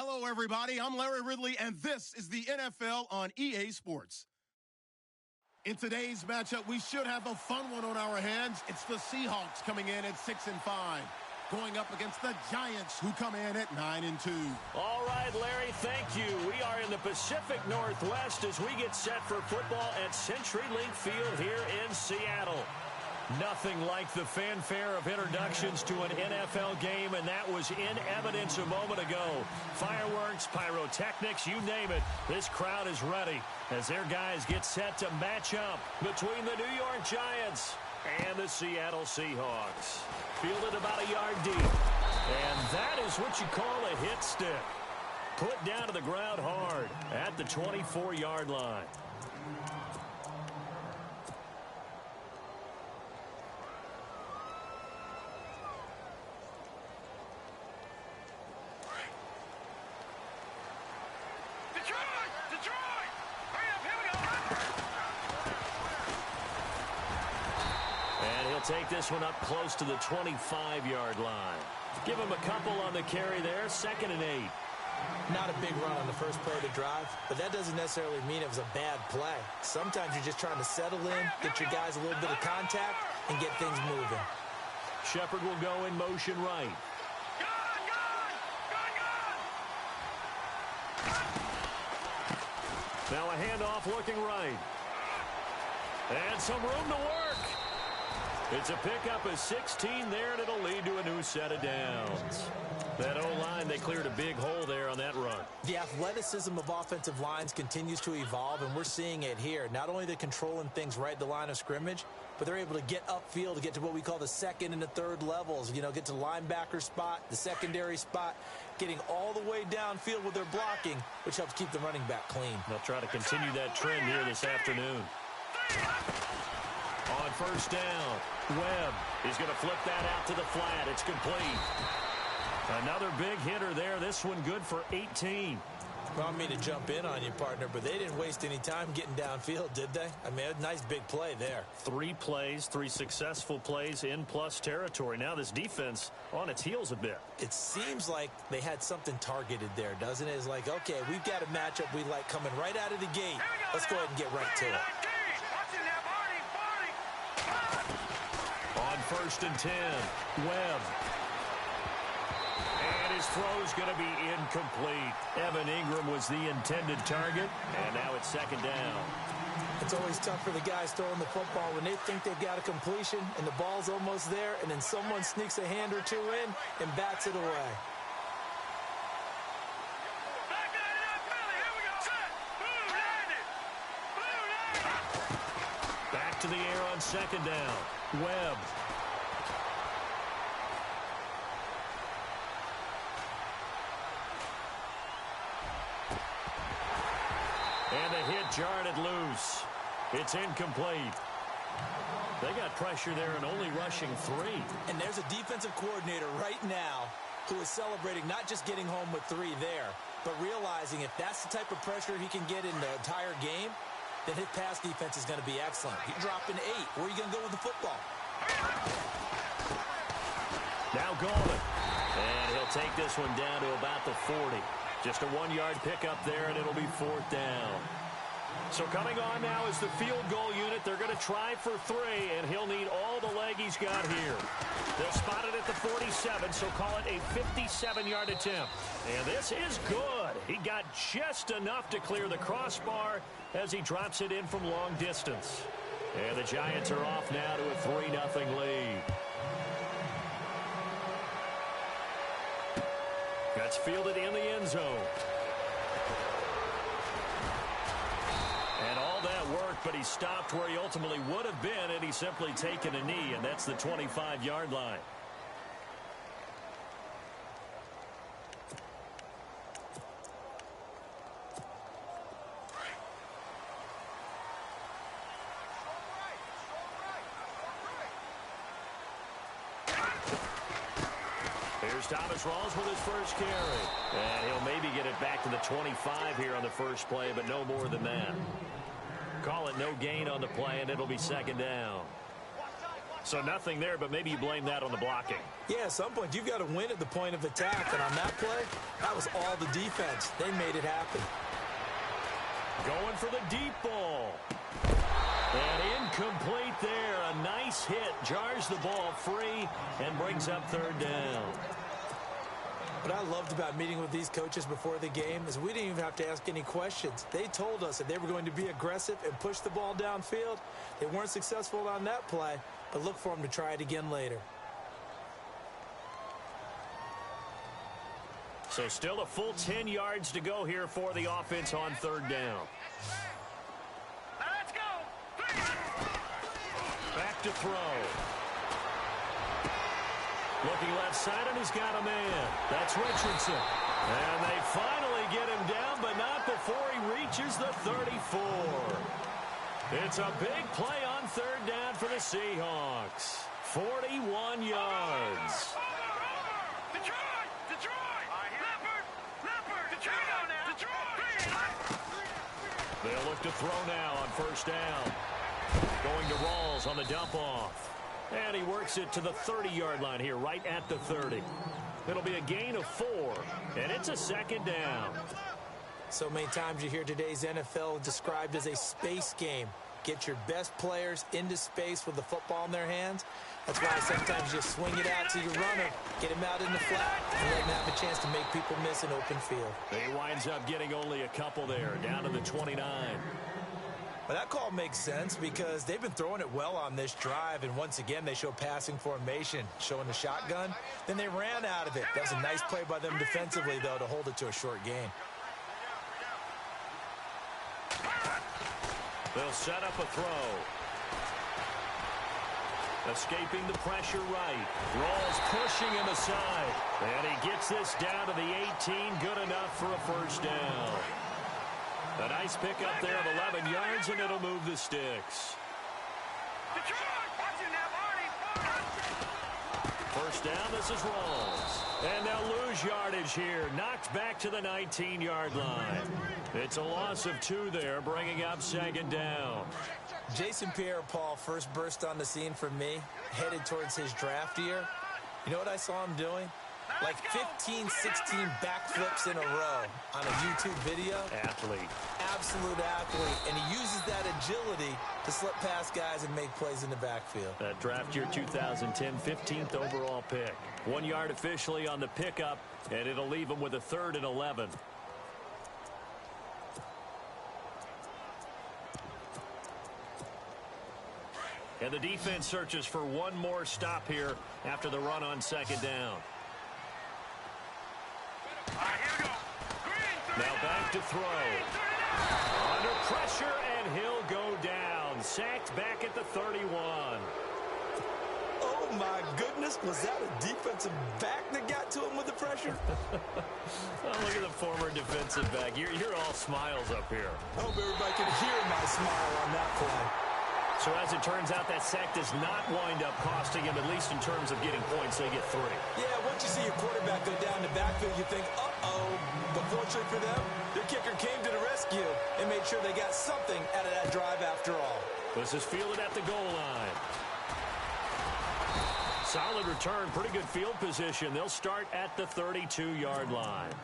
Hello, everybody. I'm Larry Ridley, and this is the NFL on EA Sports. In today's matchup, we should have a fun one on our hands. It's the Seahawks coming in at 6-5, going up against the Giants, who come in at 9-2. All right, Larry, thank you. We are in the Pacific Northwest as we get set for football at CenturyLink Field here in Seattle. Nothing like the fanfare of introductions to an NFL game, and that was in evidence a moment ago. Fireworks, pyrotechnics, you name it. This crowd is ready as their guys get set to match up between the New York Giants and the Seattle Seahawks. Fielded about a yard deep. And that is what you call a hit stick. Put down to the ground hard at the 24-yard line. Take this one up close to the 25-yard line. Give him a couple on the carry there. 2nd and 8. Not a big run on the first play of the drive, but that doesn't necessarily mean it was a bad play. Sometimes you're just trying to settle in, get your guys a little bit of contact, and get things moving. Shepard will go in motion right. Now a handoff looking right. And some room to work. It's a pickup of 16 there, and it'll lead to a new set of downs. That O-line, they cleared a big hole there on that run. The athleticism of offensive lines continues to evolve, and we're seeing it here. Not only are they controlling things right at the line of scrimmage, but they're able to get upfield to get to what we call the second and the third levels. You know, get to the linebacker spot, the secondary spot, getting all the way downfield with their blocking, which helps keep the running back clean. They'll try to continue that trend here this afternoon. On first down, Webb is going to flip that out to the flat. It's complete. Another big hitter there. This one good for 18. Well, I mean to jump in on you, partner, but they didn't waste any time getting downfield, did they? I mean, a nice big play there. 3 plays, 3 successful plays in plus territory. Now this defense on its heels a bit. It seems like they had something targeted there, doesn't it? It's like, okay, we've got a matchup we like coming right out of the gate. Let's go ahead and get right to it. On 1st and 10, Webb. And his throw's going to be incomplete. Evan Ingram was the intended target, and now it's 2nd down. It's always tough for the guys throwing the football when they think they've got a completion and the ball's almost there, and then someone sneaks a hand or two in and bats it away. Back to the air on 2nd down. Webb. And the hit jarred it loose. It's incomplete. They got pressure there and only rushing 3. And there's a defensive coordinator right now who is celebrating not just getting home with 3 there, but realizing if that's the type of pressure he can get in the entire game, then his pass defense is going to be excellent. He dropped an 8. Where are you going to go with the football? Now Golden. And he'll take this one down to about the 40. Just a 1-yard pickup there, and it'll be 4th down. So coming on now is the field goal unit. They're going to try for 3, and he'll need all the leg he's got here. They'll spot it at the 47, so call it a 57-yard attempt. And this is good. He got just enough to clear the crossbar as he drops it in from long distance. And the Giants are off now to a 3-0 lead. That's fielded in the end zone. And all that work, but he stopped where he ultimately would have been had he simply taken a knee, and that's the 25-yard line. Here's Thomas Rawls with his first carry. And he'll maybe get it back to the 25 here on the first play, but no more than that. Call it no gain on the play, and it'll be 2nd down. So nothing there, but maybe you blame that on the blocking. Yeah, at some point, you've got to win at the point of attack. And on that play, that was all the defense. They made it happen. Going for the deep ball. And incomplete there. A nice hit. Jars the ball free and brings up third down. What I loved about meeting with these coaches before the game is we didn't even have to ask any questions. They told us that they were going to be aggressive and push the ball downfield. They weren't successful on that play, but look for them to try it again later. So still a full 10 yards to go here for the offense on third down. Let's go. Back to throw. Looking left side, and he's got a man. That's Richardson. And they finally get him down, but not before he reaches the 34. It's a big play on third down for the Seahawks. 41 yards. They'll look to throw now on first down. Going to Rawls on the dump off. And he works it to the 30-yard line here, right at the 30. It'll be a gain of 4, and it's a second down. So many times you hear today's NFL described as a space game. Get your best players into space with the football in their hands. That's why sometimes you swing it out to your runner, get him out in the flat, and let him have a chance to make people miss an open field. He winds up getting only a couple there, down to the 29. Well, that call makes sense because they've been throwing it well on this drive, and once again they show passing formation, showing the shotgun. Then they ran out of it. That was a nice play by them defensively, though, to hold it to a short gain. They'll set up a throw. Escaping the pressure right. Rawls pushing him aside. And he gets this down to the 18. Good enough for a first down. A nice pickup there of 11 yards, and it'll move the sticks. First down, this is Rawls. And they'll lose yardage here. Knocked back to the 19-yard line. It's a loss of 2 there, bringing up second down. Jason Pierre-Paul first burst on the scene for me, headed towards his draft year. You know what I saw him doing? Like 15, 16 backflips in a row on a YouTube video. Athlete. Absolute athlete. And he uses that agility to slip past guys and make plays in the backfield. That draft year 2010, 15th overall pick. 1 yard officially on the pickup, and it'll leave him with a 3rd and 11. And the defense searches for one more stop here after the run on second down. Now back to throw. Under pressure, and he'll go down. Sacked back at the 31. Oh, my goodness. Was that a defensive back that got to him with the pressure? Oh, look at the former defensive back. You're all smiles up here. I hope everybody can hear my smile on that play. So as it turns out, that sack does not wind up costing him, at least in terms of getting points. They get 3. Yeah, once you see your quarterback go down the backfield, you think, uh-oh. But fortunately for them, their kicker came to the rescue and made sure they got something out of that drive after all. This is fielded at the goal line. Solid return, pretty good field position. They'll start at the 32-yard line.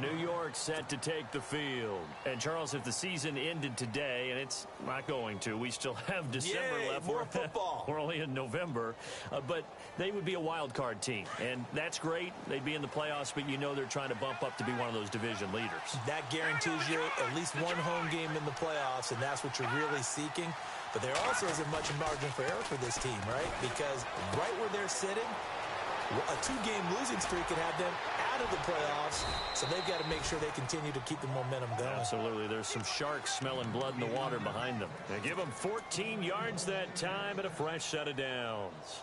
New York set to take the field. And, Charles, if the season ended today, and it's not going to, we still have December left. More football. We're only in November. But they would be a wild card team. And that's great. They'd be in the playoffs, but you know they're trying to bump up to be one of those division leaders. That guarantees you at least one home game in the playoffs, and that's what you're really seeking. But there also isn't much margin for error for this team, right? Because right where they're sitting, a 2-game losing streak could have them out of the playoffs, so they've got to make sure they continue to keep the momentum going. Absolutely. There's some sharks smelling blood in the water behind them. They give them 14 yards that time and a fresh set of downs.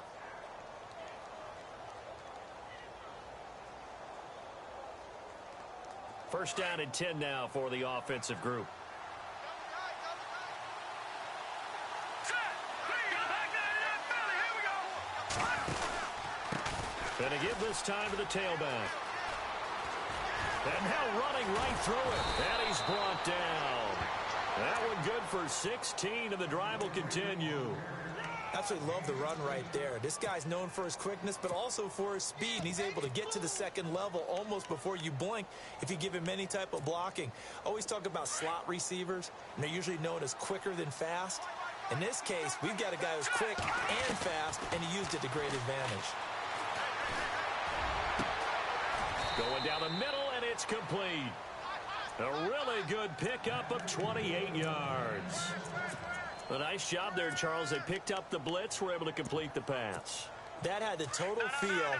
First down and 10 now for the offensive group. Gonna give this time to the tailback. And now running right through it. And he's brought down. That one good for 16, and the drive will continue. Absolutely love the run right there. This guy's known for his quickness, but also for his speed. And he's able to get to the second level almost before you blink if you give him any type of blocking. Always talk about slot receivers, and they're usually known as quicker than fast. In this case, we've got a guy who's quick and fast, and he used it to great advantage. Going down the middle, and it's complete. A really good pickup of 28 yards. A nice job there, Charles. They picked up the blitz, were able to complete the pass. That had the total feel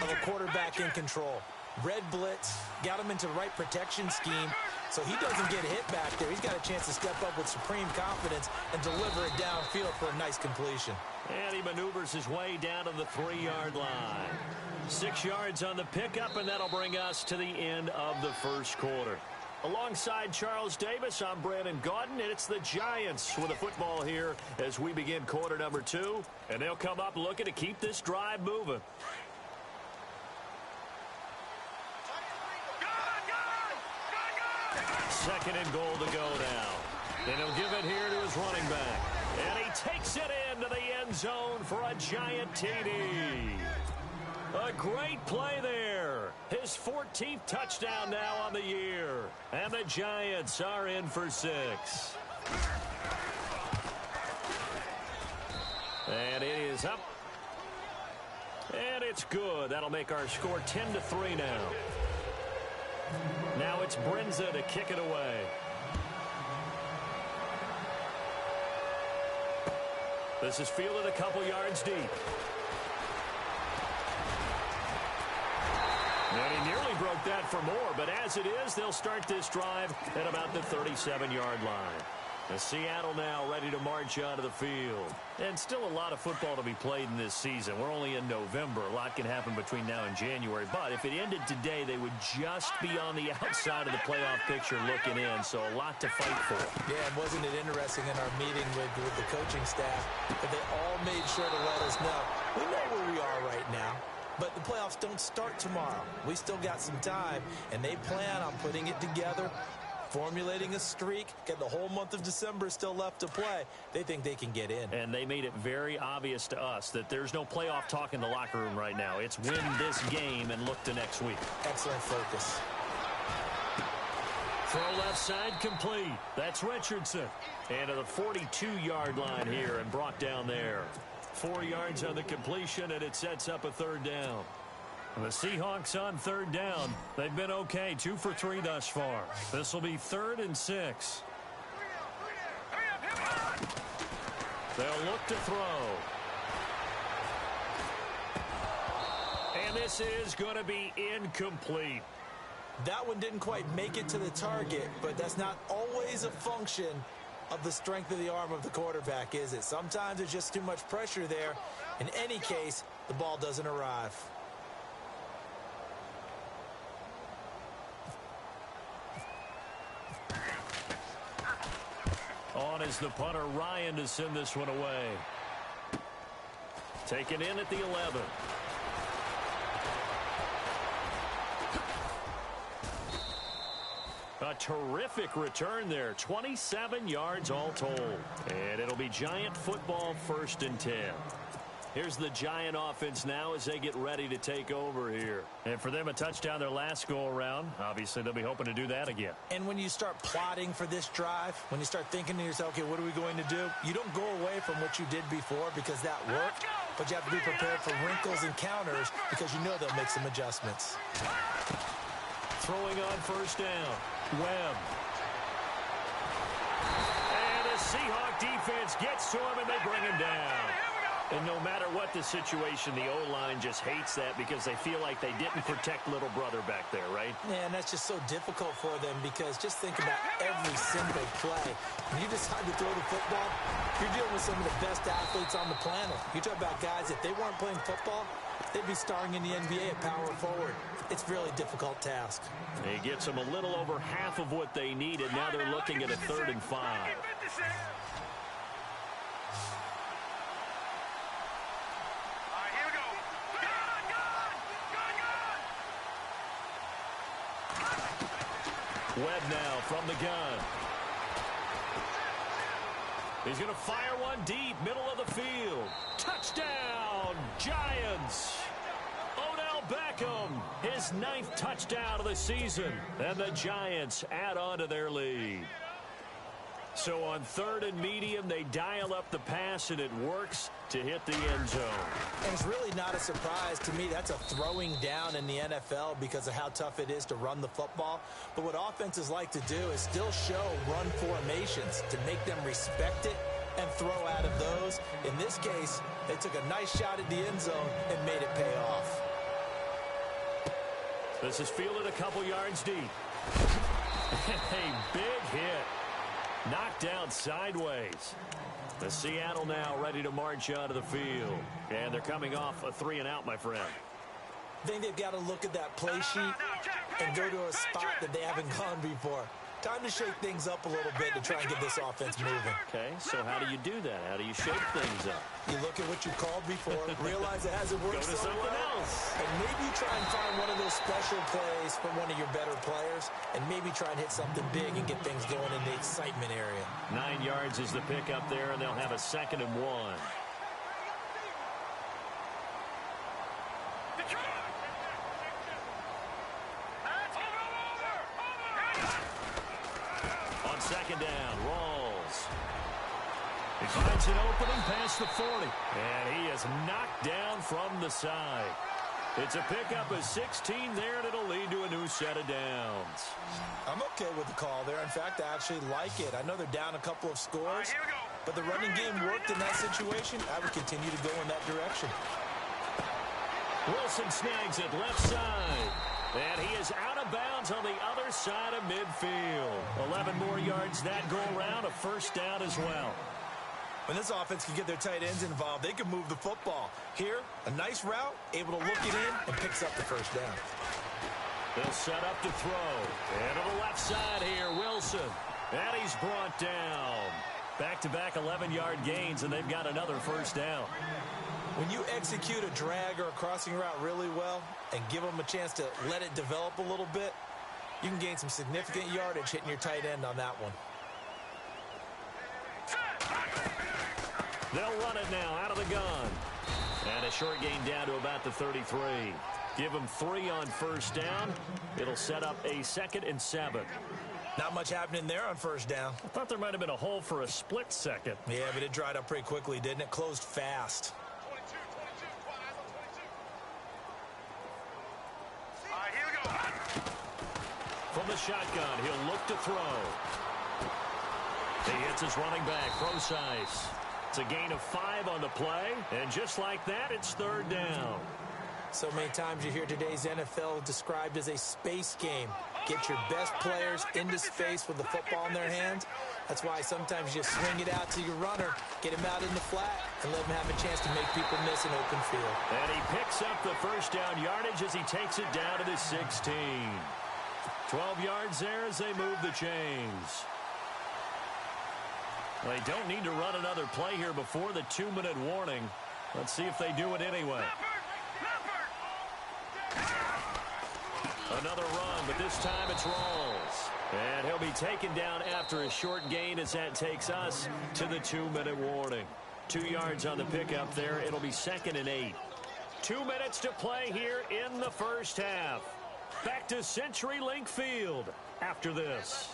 of a quarterback in control. Red blitz, got him into the right protection scheme, so he doesn't get hit back there. He's got a chance to step up with supreme confidence and deliver it downfield for a nice completion. And he maneuvers his way down to the 3-yard line. 6 yards on the pickup, and that'll bring us to the end of the first quarter. Alongside Charles Davis, I'm Brandon Gaudin, and it's the Giants with the football here as we begin quarter number 2. And they'll come up looking to keep this drive moving. Second and goal to go now. And he'll give it here to his running back. And he takes it into the end zone for a Giant TD. A great play there. His 14th touchdown now on the year. And the Giants are in for 6. And it is up. And it's good. That'll make our score 10-3 now. Now it's Brinza to kick it away. This is fielded a couple yards deep. And he nearly broke that for more, but as it is, they'll start this drive at about the 37-yard line. And Seattle now ready to march out of the field. And still a lot of football to be played in this season. We're only in November. A lot can happen between now and January. But if it ended today, they would just be on the outside of the playoff picture looking in. So a lot to fight for. Yeah, and wasn't it interesting in our meeting with the coaching staff that they all made sure to let us know, we know where we are right now. But the playoffs don't start tomorrow. We still got some time, and they plan on putting it together, formulating a streak, get the whole month of December still left to play. They think they can get in. And they made it very obvious to us that there's no playoff talk in the locker room right now. It's win this game and look to next week. Excellent focus. Throw left side complete. That's Richardson. And to the 42-yard line here and brought down there. 4 yards on the completion, and it sets up a third down. The Seahawks on third down. They've been okay, 2 for 3 thus far. This will be 3rd and 6. They'll look to throw. And this is going to be incomplete. That one didn't quite make it to the target, but that's not always a function of the strength of the arm of the quarterback, is it? Sometimes there's just too much pressure there. In any case, the ball doesn't arrive. On is the punter, Ryan, to send this one away. Taken in at the 11. A terrific return there. 27 yards all told. And it'll be Giant football, 1st and 10. Here's the Giant offense now as they get ready to take over here. And for them, a touchdown their last go-around. Obviously, they'll be hoping to do that again. And when you start plotting for this drive, when you start thinking to yourself, okay, what are we going to do? You don't go away from what you did before because that worked, but you have to be prepared for wrinkles and counters because you know they'll make some adjustments. Throwing on 1st down. Webb. And the Seahawk defense gets to him, and they bring him down. And no matter what the situation, the O-line just hates that because they feel like they didn't protect little brother back there, right? Yeah, and that's just so difficult for them because just think about every single play. When you decide to throw the football, you're dealing with some of the best athletes on the planet. You talk about guys, if they weren't playing football, they'd be starring in the NBA at power forward. It's a really difficult task. He gets them a little over half of what they needed. Now they're looking at a 3rd and 5. Webb now from the gun. He's going to fire one deep, middle of the field. Touchdown, Giants! Odell Beckham, his 9th touchdown of the season. And the Giants add on to their lead. So on 3rd and medium, they dial up the pass, and it works to hit the end zone. And it's really not a surprise to me. That's a throwing down in the NFL because of how tough it is to run the football. But what offenses like to do is still show run formations to make them respect it and throw out of those. In this case, they took a nice shot at the end zone and made it pay off. This is fielded a couple yards deep. A big hit. Knocked down sideways. The Seattle now ready to march onto the field. And they're coming off a 3-and-out, my friend. I think they've got to look at that play sheet and go to a spot that they haven't gone before. Time to shake things up a little bit to try and get this offense moving. Okay, so how do you do that? How do you shake things up? You look at what you called before, realize it hasn't worked Go to so something well, else. and maybe you try and find one of those special plays from one of your better players, and maybe try and hit something big and get things going in the excitement area. 9 yards is the pickup there, and they'll have a 2nd and 1. On 2nd down, Rawls. He finds an opening past the 40. And he is knocked down from the side. It's a pickup of 16 there, and it'll lead to a new set of downs. I'm okay with the call there. In fact, I actually like it. I know they're down a couple of scores, but the running game worked in that situation. I would continue to go in that direction. Wilson snags it left side. And he is out of bounds on the other side of midfield. 11 more yards that go around, a 1st down as well. When this offense can get their tight ends involved, they can move the football. Here, a nice route, able to look it in, and picks up the 1st down. They'll set up to throw. And to the left side here, Wilson. And he's brought down. Back-to-back 11-yard gains, and they've got another 1st down. When you execute a drag or a crossing route really well and give them a chance to let it develop a little bit, you can gain some significant yardage hitting your tight end on that one. They'll run it now out of the gun. And a short gain down to about the 33. Give them 3 on 1st down. It'll set up a 2nd and 7. Not much happening there on 1st down. I thought there might have been a hole for a split second. Yeah, but it dried up pretty quickly, didn't it? Closed fast. From the shotgun, he'll look to throw. He hits his running back, Procise. It's a gain of 5 on the play, and just like that, it's 3rd down. So many times you hear today's NFL described as a space game. Get your best players into space with the football in their hands. That's why sometimes you swing it out to your runner, get him out in the flat, and let him have a chance to make people miss an open field. And he picks up the 1st down yardage as he takes it down to the 16. 12 yards there as they move the chains. They don't need to run another play here before the 2-minute warning. Let's see if they do it anyway. Another run, but this time it's Rawls. And he'll be taken down after a short gain as that takes us to the 2-minute warning. 2 yards on the pickup there. It'll be 2nd and 8. 2 minutes to play here in the 1st half. Back to CenturyLink Field after this.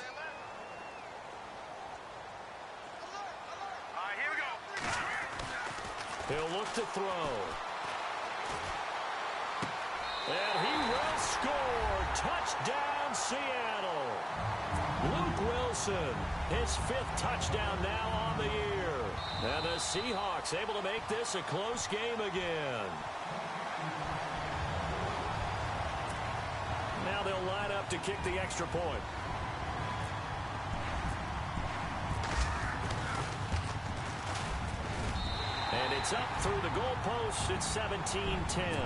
He'll look to throw. And he will score. Touchdown, Seattle. Luke Wilson, his 5th touchdown now on the year. And the Seahawks able to make this a close game again. Now they'll line up to kick the extra point. And it's up through the goalpost. It's 17-10.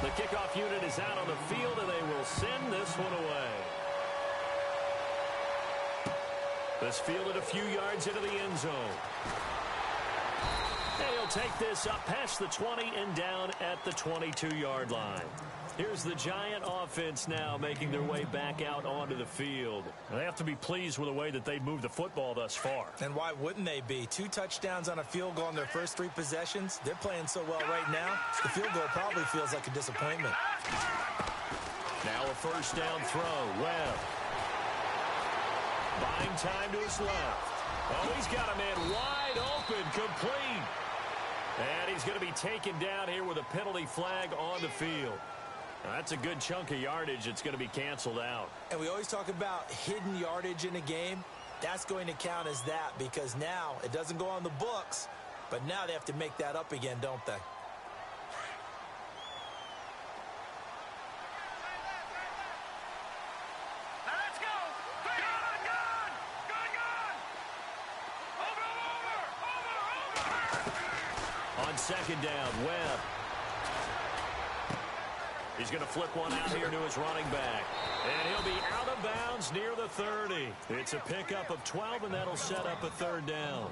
The kickoff unit is out on the field, and they will send this one away. This fielded a few yards into the end zone. And he'll take this up past the 20 and down at the 22-yard line. Here's the Giant offense now making their way back out onto the field. They have to be pleased with the way that they've moved the football thus far. And why wouldn't they be? 2 touchdowns on a field goal in their first 3 possessions. They're playing so well right now, the field goal probably feels like a disappointment. Now a first down throw. Webb. Buying time to his left. Oh, he's got a man wide open, complete. And he's going to be taken down here with a penalty flag on the field. Now, that's a good chunk of yardage. It's going to be canceled out. And we always talk about hidden yardage in a game. That's going to count as that because now it doesn't go on the books, but now they have to make that up again, don't they? Let's go! Over! On second down, Webb. He's going to flip one out here to his running back. And he'll be out of bounds near the 30. It's a pickup of 12, and that'll set up a third down.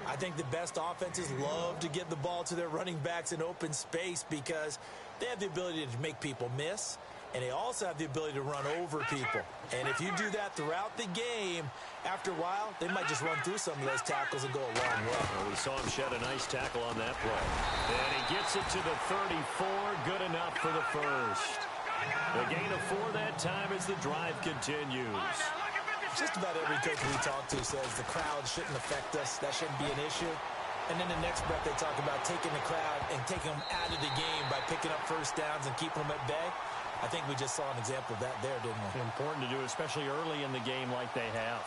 I think the best offenses love to get the ball to their running backs in open space because they have the ability to make people miss, and they also have the ability to run over people. And if you do that throughout the game, after a while, they might just run through some of those tackles and go a long way. Well, we saw him shed a nice tackle on that play. And he gets it to the 34. Good enough for the first. The gain of 4 that time as the drive continues. Just about every coach we talk to says the crowd shouldn't affect us. That shouldn't be an issue. And then the next breath they talk about taking the crowd and taking them out of the game by picking up first downs and keeping them at bay. I think we just saw an example of that there, didn't we? Important to do, especially early in the game like they have.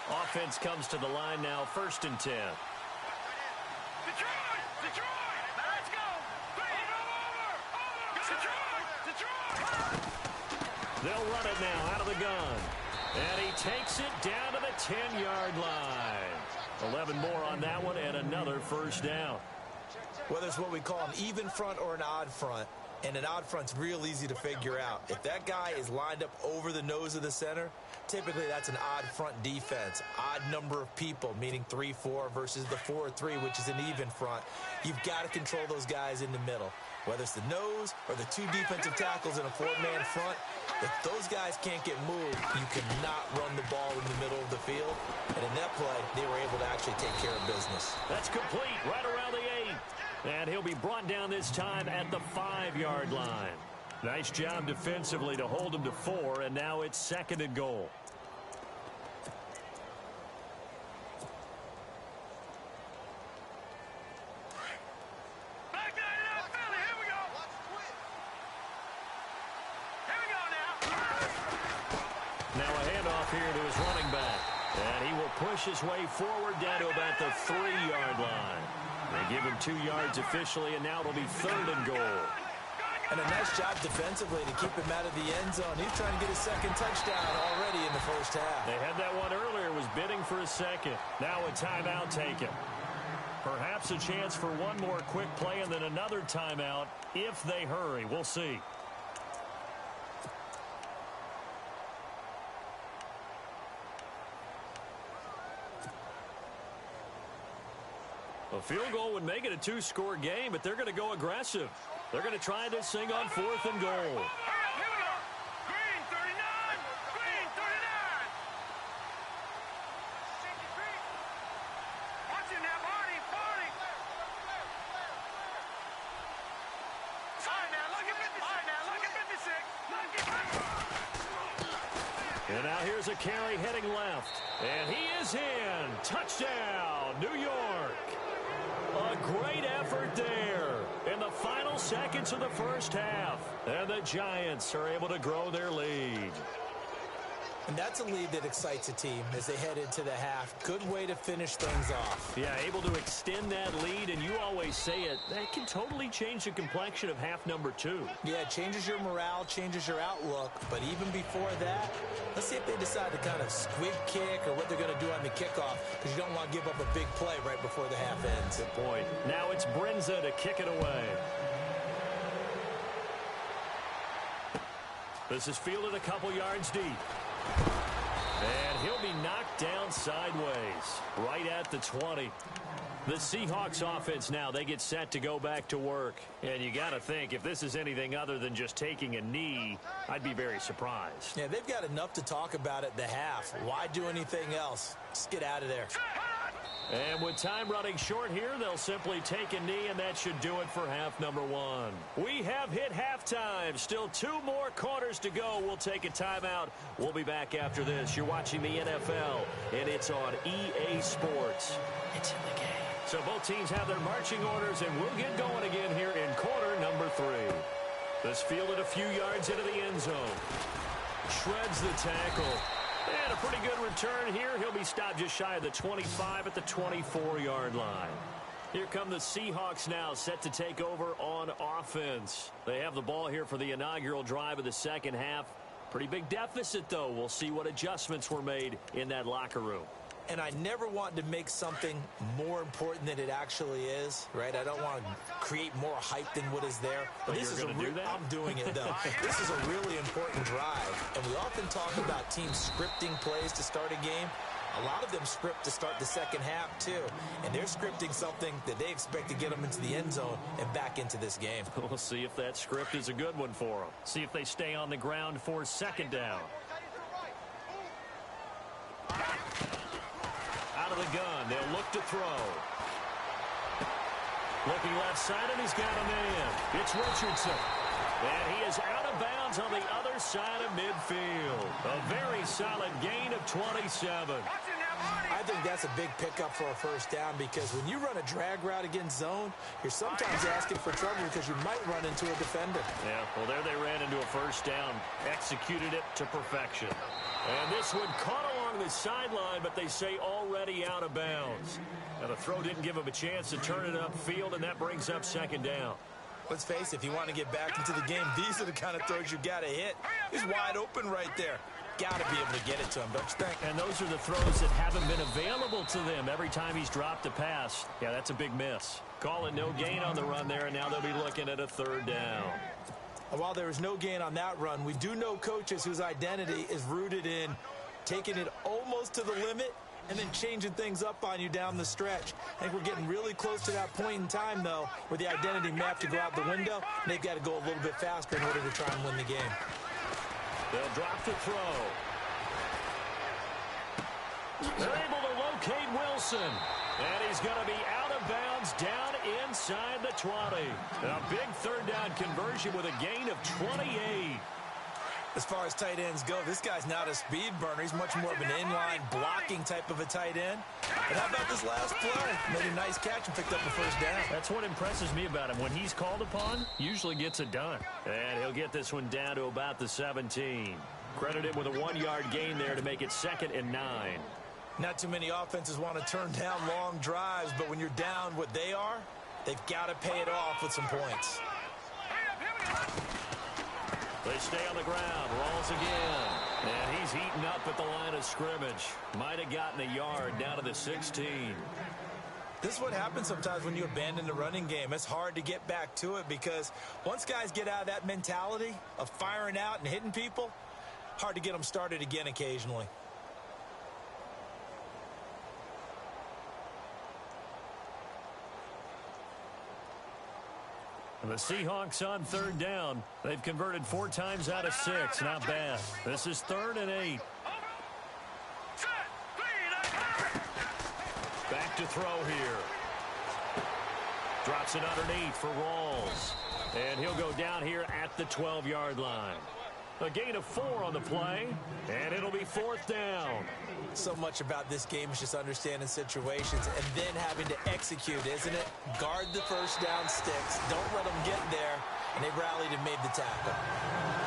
Offense comes to the line now, 1st and 10. Detroit! Let's go! Over! Detroit! They'll run it now out of the gun. And he takes it down to the 10-yard line. 11 more on that one and another first down. Whether it's what we call an even front or an odd front, and an odd front's real easy to figure out. If that guy is lined up over the nose of the center, typically that's an odd front defense. Odd number of people, meaning 3-4 versus the 4-3, which is an even front. You've got to control those guys in the middle. Whether it's the nose or the 2 defensive tackles in a 4-man front, if those guys can't get moved, you cannot run the ball in the middle of the field. And in that play, they were able to actually take care of business. That's complete right around the 8. And he'll be brought down this time at the 5-yard line. Nice job defensively to hold him to 4, and now it's 2nd and goal. Now a handoff here to his running back. And he will push his way forward down to about the 3-yard line. They give him 2 yards officially, and now it'll be 3rd and goal. And a nice job defensively to keep him out of the end zone. He's trying to get his 2nd touchdown already in the first half. They had that one earlier, was bidding for a 2nd. Now a timeout taken. Perhaps a chance for one more quick play and then another timeout if they hurry. We'll see. A field goal would make it a 2-score game, but they're going to go aggressive. They're going to try this thing on 4th and goal. Here we go. Green 39. Green 39. Watch him now, Barney. All right, now look at 56. And now here's a carry heading left. And he is in. Touchdown, New York. A great effort there in the final seconds of the first half. And the Giants are able to grow their lead. And that's a lead that excites a team as they head into the half. Good way to finish things off. Yeah, able to extend that lead, and you always say it, that can totally change the complexion of half number 2. Yeah, it changes your morale, changes your outlook. But even before that, let's see if they decide to kind of squib kick or what they're going to do on the kickoff, because you don't want to give up a big play right before the half ends. Good point. Now it's Brinza to kick it away. This is fielded a couple yards deep. And he'll be knocked down sideways, right at the 20. The Seahawks offense now, they get set to go back to work. And you got to think, if this is anything other than just taking a knee, I'd be very surprised. Yeah, they've got enough to talk about at the half. Why do anything else? Just get out of there. And with time running short here, they'll simply take a knee, and that should do it for half number one. We have hit halftime. Still 2 more quarters to go. We'll take a timeout. We'll be back after this. You're watching the NFL, and it's on EA Sports. It's in the game. So both teams have their marching orders, and we'll get going again here in quarter number 3. This fielded a few yards into the end zone. Shreds the tackle. And a pretty good return here. He'll be stopped just shy of the 25 at the 24-yard line. Here come the Seahawks now, set to take over on offense. They have the ball here for the inaugural drive of the second half. Pretty big deficit, though. We'll see what adjustments were made in that locker room. And I never want to make something more important than it actually is, right? I don't want to create more hype than what is there. But this is do that? I'm doing it, though. This is a really important drive. And we often talk about teams scripting plays to start a game. A lot of them script to start the second half, too. And they're scripting something that they expect to get them into the end zone and back into this game. We'll see if that script is a good one for them. See if they stay on the ground for second down. Out of the gun, they'll look to throw. Looking left side, and he's got a man. It's Richardson. And he is out of bounds on the other side of midfield. A very solid gain of 27. I think that's a big pickup for a first down, because when you run a drag route against zone, you're sometimes asking for trouble because you might run into a defender. Yeah, well, there they ran into a first down. Executed it to perfection. And this one caught along the sideline, but they say already out of bounds. Now, the throw didn't give him a chance to turn it upfield, and that brings up second down. Let's face it, if you want to get back into the game, these are the kind of throws you got to hit. He's wide open right there. Got to be able to get it to him, don't you think? And those are the throws that haven't been available to them every time he's dropped a pass. Yeah, that's a big miss. Call it no gain on the run there, and now they'll be looking at a third down. While there was no gain on that run, we do know coaches whose identity is rooted in taking it almost to the limit and then changing things up on you down the stretch. I think we're getting really close to that point in time, though, where the identity may have to go out the window, and they've got to go a little bit faster in order to try and win the game. They'll drop to throw. They're able to locate Wilson. And he's going to be out of bounds down inside the 20. A big third down conversion with a gain of 28. As far as tight ends go, this guy's not a speed burner. He's much more of an inline blocking type of a tight end. And how about this last play? Made a nice catch and picked up the first down. That's what impresses me about him. When he's called upon, usually gets it done. And he'll get this one down to about the 17. Credited with a 1-yard gain there to make it 2nd and 9. Not too many offenses want to turn down long drives, but when you're down what they are, they've got to pay it off with some points. They stay on the ground. Rolls again. And he's eaten up at the line of scrimmage. Might have gotten a yard down to the 16. This is what happens sometimes when you abandon the running game. It's hard to get back to it because once guys get out of that mentality of firing out and hitting people, hard to get them started again occasionally. The Seahawks on third down. They've converted 4 times out of 6. Not bad. This is 3rd and 8. Back to throw here. Drops it underneath for Rawls. And he'll go down here at the 12-yard line. A gain of 4 on the play, and it'll be 4th down. So much about this game is just understanding situations and then having to execute, isn't it? Guard the first down sticks. Don't let them get there. And they rallied and made the tackle.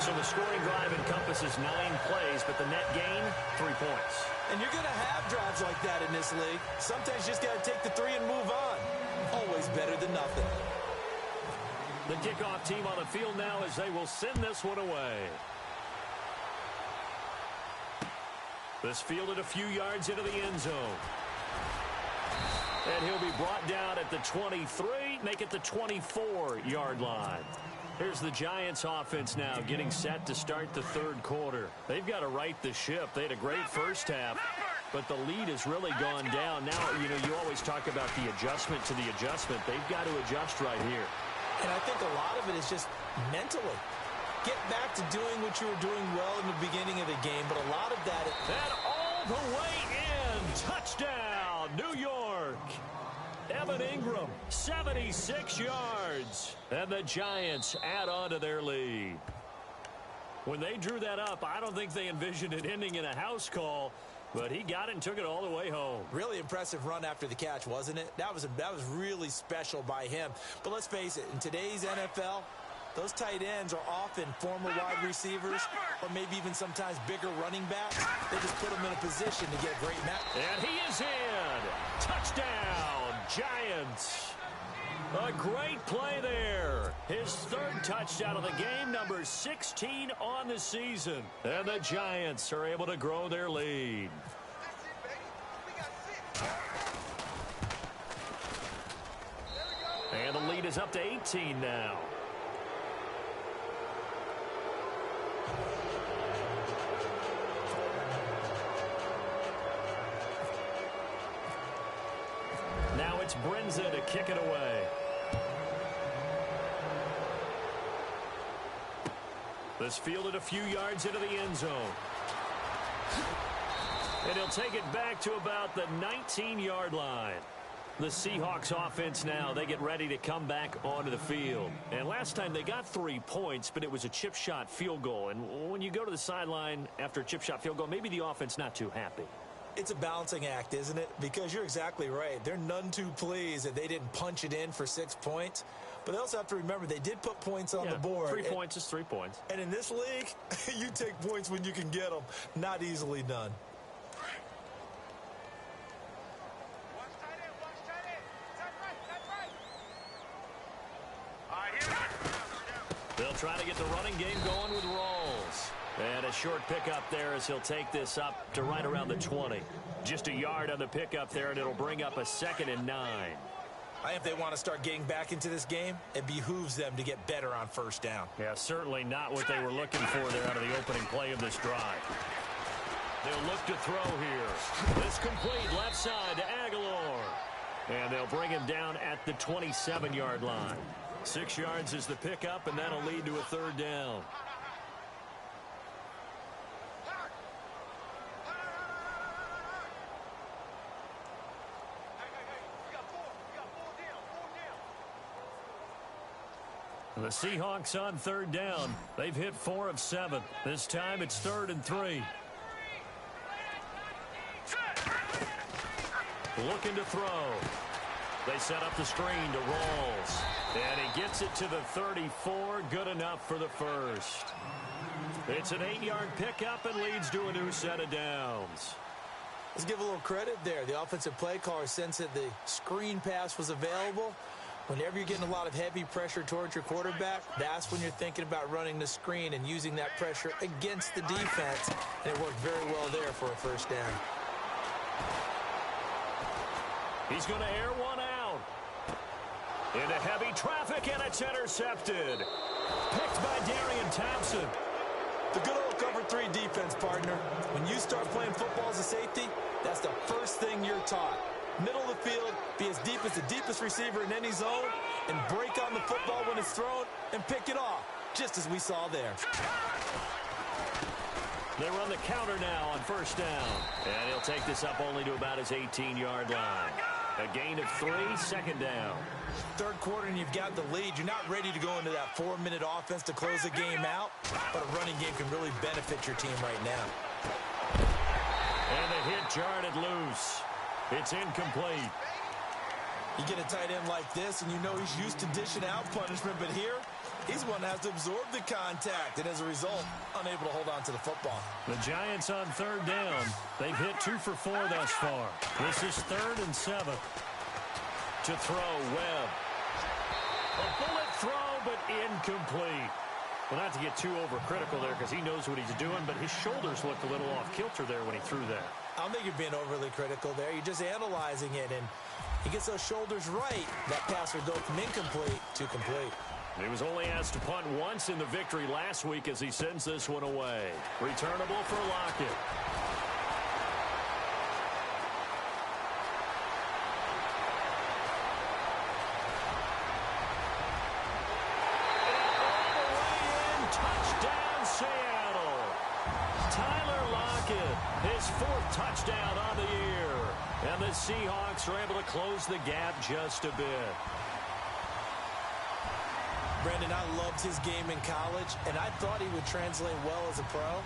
So the scoring drive encompasses 9 plays, but the net gain, 3 points. And you're going to have drives like that in this league. Sometimes you just got to take the 3 and move on. Always better than nothing. The kickoff team on the field now as they will send this one away. This fielded a few yards into the end zone. And he'll be brought down at the 23, make it the 24-yard line. Here's the Giants offense now getting set to start the third quarter. They've got to right the ship. They had a great first half, but the lead has really gone down. Now, you always talk about the adjustment to the adjustment. They've got to adjust right here. And I think a lot of it is just mentally. Get back to doing what you were doing well in the beginning of the game, but a lot of that... And all the way in. Touchdown, New York. Evan Ingram, 76 yards. And the Giants add on to their lead. When they drew that up, I don't think they envisioned it ending in a house call, but he got it and took it all the way home. Really impressive run after the catch, wasn't it? That was really special by him. But let's face it, in today's NFL, those tight ends are often former wide receivers or maybe even sometimes bigger running backs. They just put them in a position to get a great match. And he is in. Touchdown, Giants. A great play there. His third touchdown of the game, number 16 on the season. And the Giants are able to grow their lead. And the lead is up to 18 now. Now it's Brinza to kick it away. This fielded a few yards into the end zone. And he'll take it back to about the 19-yard line. The Seahawks offense now, they get ready to come back onto the field. And last time they got 3 points, but it was a chip shot field goal. And when you go to the sideline after a chip shot field goal, maybe the offense not too happy. It's a balancing act, isn't it? Because you're exactly right. They're none too pleased that they didn't punch it in for 6 points. But they also have to remember they did put points on the board. 3 points is 3 points. And in this league, you take points when you can get them. Not easily done. They'll try to get the running game going with Rawls. And a short pickup there as he'll take this up to right around the 20. Just a yard on the pickup there, and it'll bring up a 2nd and 9. I think if they want to start getting back into this game, it behooves them to get better on first down. Yeah, certainly not what they were looking for there out of the opening play of this drive. They'll look to throw here. This complete left side to Aguilar. And they'll bring him down at the 27-yard line. 6 yards is the pickup, and that'll lead to a 3rd down. The Seahawks on 3rd down. They've hit 4 of 7. This time it's 3rd and 3. Looking to throw. They set up the screen to Rawls. And he gets it to the 34. Good enough for the first. It's an 8-yard pickup and leads to a new set of downs. Let's give a little credit there. The offensive play caller sensed that the screen pass was available. Whenever you're getting a lot of heavy pressure towards your quarterback, that's when you're thinking about running the screen and using that pressure against the defense. And it worked very well there for a first down. He's going to air one out. Into heavy traffic, and it's intercepted. Picked by Darian Thompson. The good old cover 3 defense, partner. When you start playing football as a safety, that's the first thing you're taught. Middle of the field, be as deep as the deepest receiver in any zone, and break on the football when it's thrown and pick it off, just as we saw there. They run the counter now on first down. And he'll take this up only to about his 18-yard line. A gain of 3, 2nd down. 3rd quarter and you've got the lead. You're not ready to go into that 4-minute offense to close the game out, but a running game can really benefit your team right now. And the hit jarred it loose. It's incomplete. You get a tight end like this, and you know he's used to dishing out punishment, but here, he's one that has to absorb the contact, and as a result, unable to hold on to the football. The Giants on 3rd down. They've hit 2 for 4 thus far. This is 3rd and 7. To throw, Webb. A bullet throw, but incomplete. Well, not to get too overcritical there because he knows what he's doing, but his shoulders looked a little off kilter there when he threw that. I don't think you're being overly critical there. You're just analyzing it, and he gets those shoulders right. That pass will go from incomplete to complete. He was only asked to punt once in the victory last week as he sends this one away. Returnable for Lockett. His fourth touchdown on the year. And the Seahawks are able to close the gap just a bit. Brandon, I loved his game in college, and I thought he would translate well as a pro.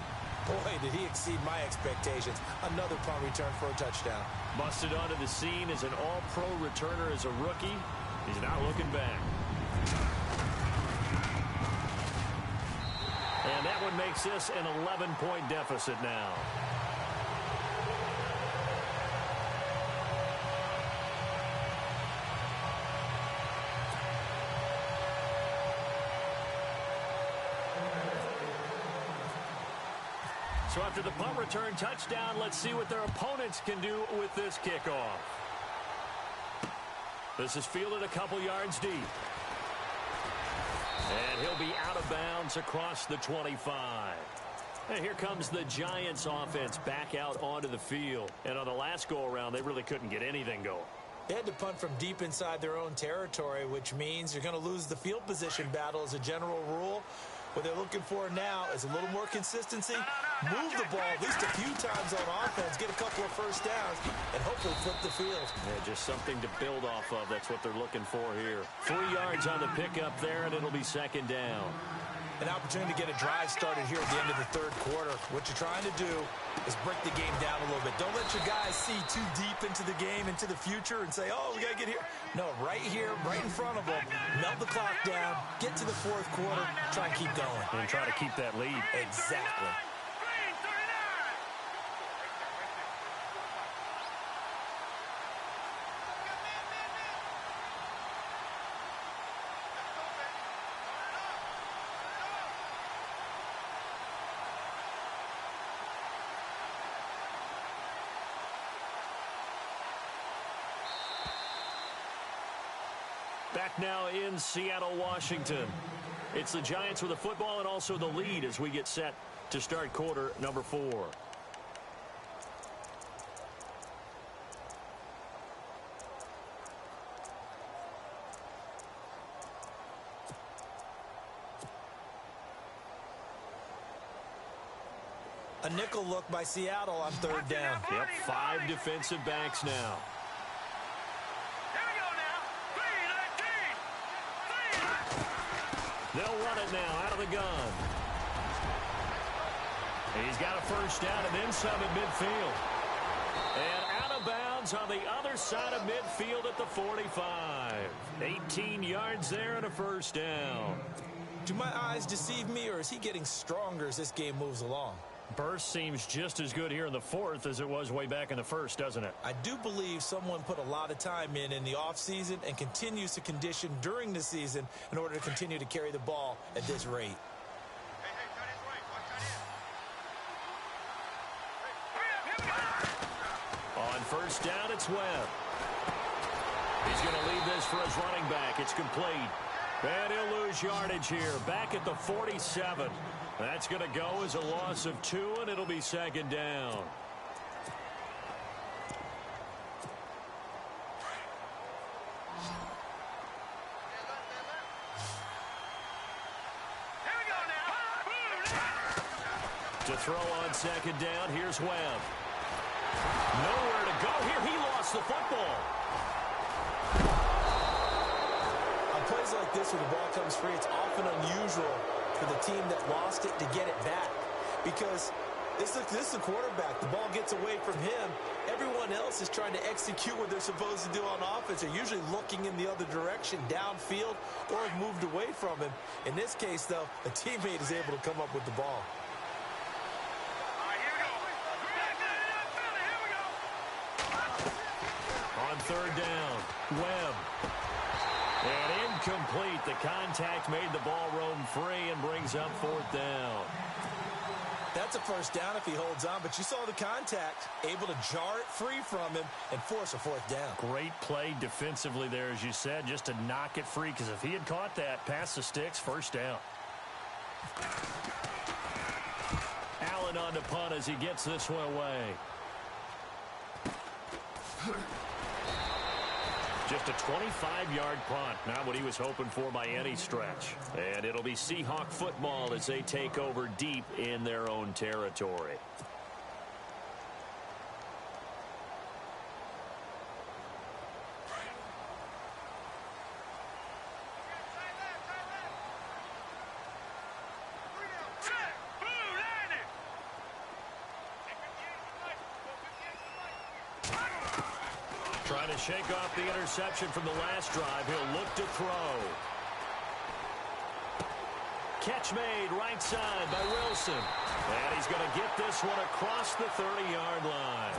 Boy, did he exceed my expectations. Another punt return for a touchdown. Busted onto the scene as an all-pro returner as a rookie. He's not looking back. And that one makes this an 11-point deficit now. So after the punt return touchdown, let's see what their opponents can do with this kickoff. This is fielded a couple yards deep. And he'll be out of bounds across the 25. And here comes the Giants offense back out onto the field. And on the last go-around, they really couldn't get anything going. They had to punt from deep inside their own territory, which means you're going to lose the field position battle as a general rule. What they're looking for now is a little more consistency, move the ball at least a few times on offense, get a couple of first downs, and hopefully flip the field. Yeah, just something to build off of. That's what they're looking for here. 3 yards on the pickup there, and it'll be second down. An opportunity to get a drive started here at the end of the third quarter. What you're trying to do is break the game down a little bit. Don't let your guys see too deep into the game, into the future, and say, oh, we got to get here. No, right here, right in front of them. Melt the clock down, get to the fourth quarter, try and keep going. And try to keep that lead. Exactly. Back now in Seattle, Washington. It's the Giants with the football and also the lead as we get set to start quarter number 4. A nickel look by Seattle on third down. Yep, 5 defensive backs now. They'll run it now out of the gun. He's got a first down and then some at midfield. And out of bounds on the other side of midfield at the 45. 18 yards there and a first down. Do my eyes deceive me, or is he getting stronger as this game moves along? Burst seems just as good here in the fourth as it was way back in the first, doesn't it? I do believe someone put a lot of time in the offseason and continues to condition during the season in order to continue to carry the ball at this rate. On first down, it's Webb. He's going to leave this for his running back. It's complete. And he'll lose yardage here. Back at the 47. That's going to go as a loss of 2, and it'll be second down. To throw on second down, here's Webb. Nowhere to go here. He lost the football. On plays like this where the ball comes free, it's often unusual for the team that lost it to get it back, because this is the quarterback. The ball gets away from him. Everyone else is trying to execute what they're supposed to do on offense. They're usually looking in the other direction, downfield, or have moved away from him. In this case, though, a teammate is able to come up with the ball. On third down, Webb. And incomplete. The contact made the ball roam free and brings up fourth down. That's a first down if he holds on, but you saw the contact. Able to jar it free from him and force a fourth down. Great play defensively there, as you said, just to knock it free, because if he had caught that, past the sticks, first down. Allen on the punt as he gets this one away. Just a 25-yard punt. Not what he was hoping for by any stretch. And it'll be Seahawk football as they take over deep in their own territory. Trying to shake off the interception from the last drive. He'll look to throw. Catch made right side by Wilson. And he's going to get this one across the 30-yard line.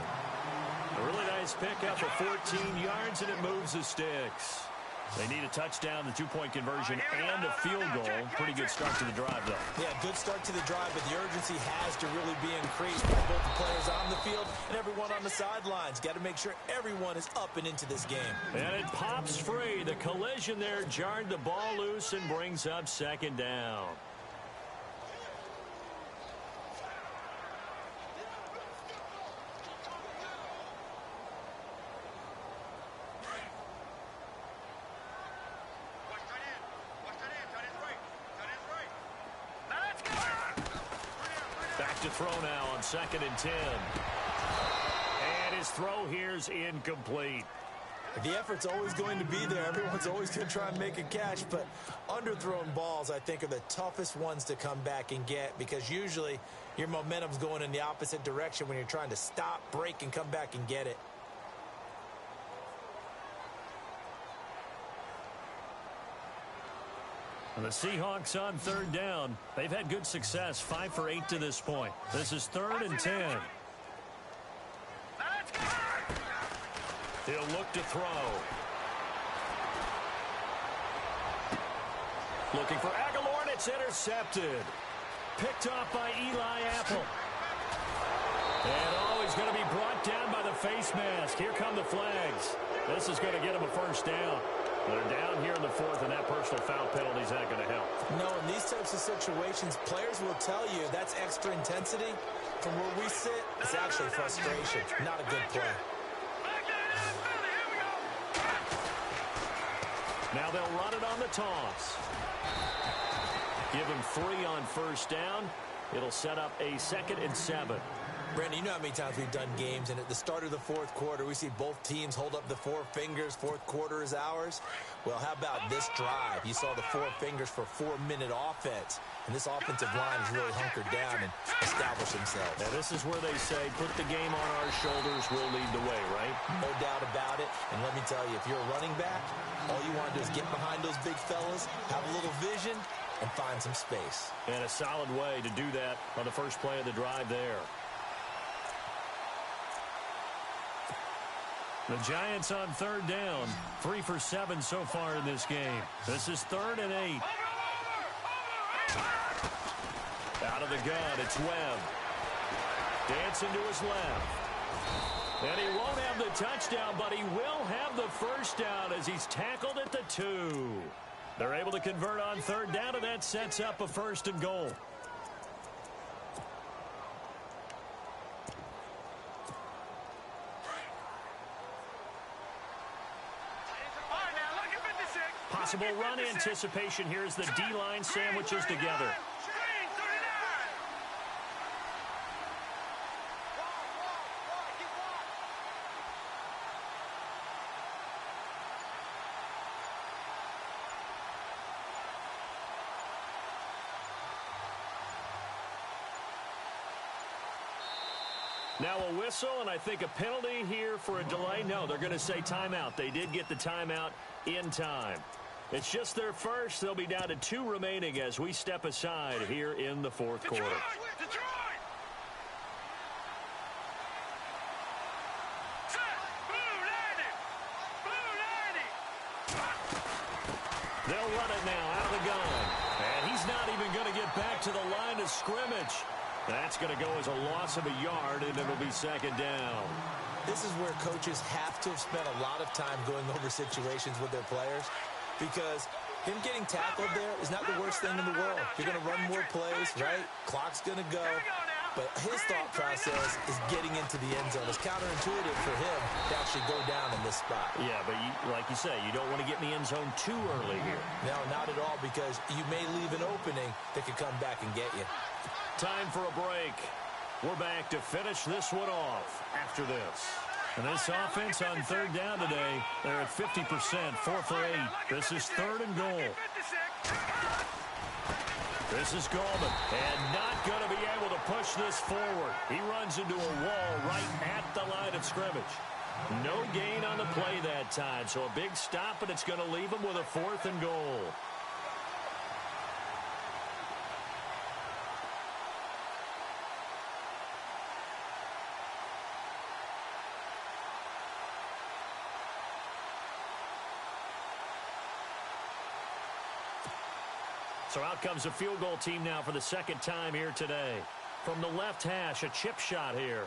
A really nice pickup of 14 yards, and it moves the sticks. They need a touchdown, the two-point conversion, and a field goal. Pretty good start to the drive, though. Yeah, good start to the drive, but the urgency has to really be increased by both the players on the field and everyone on the sidelines. Got to make sure everyone is up and into this game. And it pops free. The collision there jarred the ball loose and brings up second down. To throw now on 2nd and 10. And his throw here's incomplete. The effort's always going to be there. Everyone's always going to try and make a catch, but underthrown balls, I think, are the toughest ones to come back and get, because usually your momentum's going in the opposite direction when you're trying to stop, break, and come back and get it. And the Seahawks on 3rd down. They've had good success, 5 for 8 to this point. This is 3rd and 10. He'll look to throw. Looking for Aguilar, and it's intercepted. Picked off by Eli Apple. And he's going to be brought down by the face mask. Here come the flags. This is going to get him a first down. They're down here in the 4th, and that personal foul penalty is not going to help. No, in these types of situations, players will tell you that's extra intensity. From where we sit, it's actually frustration. Not a good play. Now they'll run it on the toss. Give him 3 on first down. It'll set up a 2nd and 7. Brandon, you know how many times we've done games, and at the start of the 4th quarter, we see both teams hold up the 4 fingers, 4th quarter is ours. Well, how about this drive? You saw the 4 fingers for 4-minute offense, and this offensive line has really hunkered down and established themselves. Now, this is where they say, put the game on our shoulders, we'll lead the way, right? No doubt about it, and let me tell you, if you're a running back, all you want to do is get behind those big fellas, have a little vision, and find some space. And a solid way to do that on the first play of the drive there. The Giants on 3rd down, 3 for 7 so far in this game. This is 3rd and 8. Out of the gun, it's Webb. Dancing to his left. And he won't have the touchdown, but he will have the first down as he's tackled at the 2. They're able to convert on 3rd down, and that sets up a 1st and goal. Possible run anticipation here as the D-line sandwiches together. Now a whistle, and I think a penalty here for a delay. No, they're going to say timeout. They did get the timeout in time. It's just their first. They'll be down to 2 remaining as we step aside here in the 4th quarter. They'll run it now out of the gun. And he's not even going to get back to the line of scrimmage. That's going to go as a loss of a yard, and it'll be second down. This is where coaches have to have spent a lot of time going over situations with their players, because him getting tackled there is not the worst thing in the world. You're going to run more plays, right? Clock's going to go. But his thought process is getting into the end zone. It's counterintuitive for him to actually go down in this spot. Yeah, but like you say, you don't want to get in the end zone too early here. No, not at all, because you may leave an opening that could come back and get you. Time for a break. We're back to finish this one off after this. And this offense on third down today, they're at 50%, 4 for 8. This is third and goal. This is Goldman, and not going to be able to push this forward. He runs into a wall right at the line of scrimmage. No gain on the play that time, so a big stop, and it's going to leave him with a 4th and goal. So out comes a field goal team now for the second time here today. From the left hash, a chip shot here.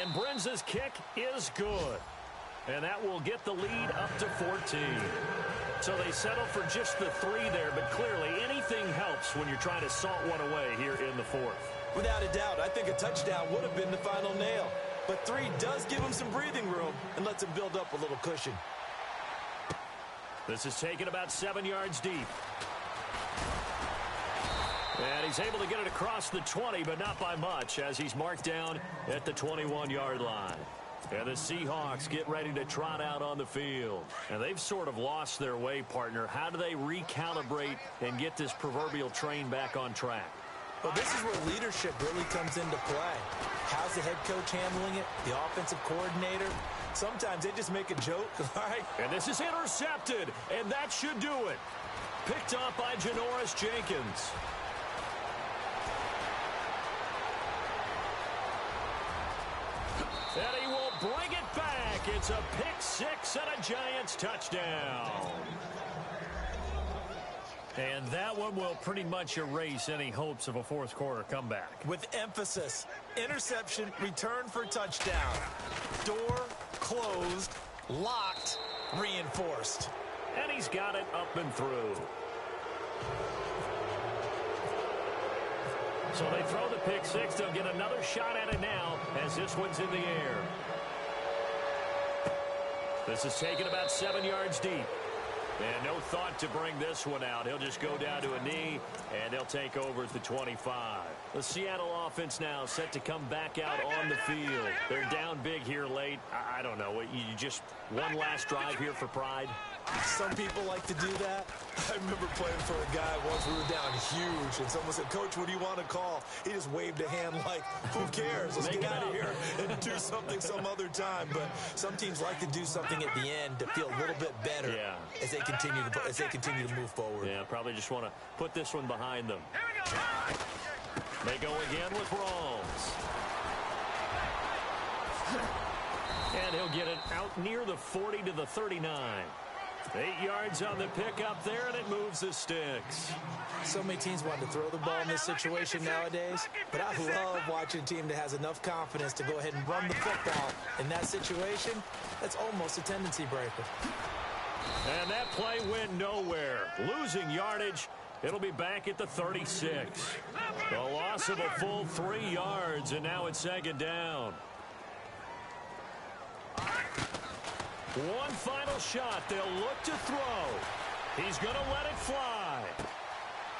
And Brenza's kick is good. And that will get the lead up to 14. So they settle for just the 3 there, but clearly anything helps when you're trying to salt one away here in the 4th. Without a doubt, I think a touchdown would have been the final nail. But 3 does give him some breathing room and lets him build up a little cushion. This is taken about 7 yards deep. And he's able to get it across the 20, but not by much, as he's marked down at the 21-yard line. And the Seahawks get ready to trot out on the field. And they've sort of lost their way, partner. How do they recalibrate and get this proverbial train back on track? Well, this is where leadership really comes into play. How's the head coach handling it? The offensive coordinator? Sometimes they just make a joke, all right? And this is intercepted, and that should do it. Picked up by Janoris Jenkins. And he will bring it back. It's a pick 6 and a Giants touchdown. And that one will pretty much erase any hopes of a fourth quarter comeback. With emphasis, interception, return for touchdown. Door closed, locked, reinforced. And he's got it up and through. So they throw the pick 6. They'll get another shot at it now as this one's in the air. This is taken about 7 yards deep. And no thought to bring this one out. He'll just go down to a knee, and they'll take over at the 25. The Seattle offense now set to come back out on the field. They're down big here late. I don't know. You just one last drive here for pride? Some people like to do that. I remember playing for a guy once. We were down huge, and someone said, "Coach, what do you want to call?" He just waved a hand like, who cares? Let's get out of here and do something some other time. But some teams like to do something at the end to feel a little bit better as they continue to move forward. Yeah, probably just want to put this one behind them. They go again with Rawls. And he'll get it out near the 40 to the 39. 8 yards on the pickup there, and it moves the sticks. So many teams want to throw the ball in this situation nowadays, but I love watching a team that has enough confidence to go ahead and run the football in that situation. That's almost a tendency breaker. And that play went nowhere. Losing yardage. It'll be back at the 36. The loss of a full 3 yards, and now it's second down. One final shot. They'll look to throw. He's going to let it fly.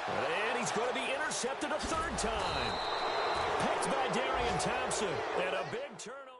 And he's going to be intercepted a third time. Picked by Darian Thompson. And a big turnover.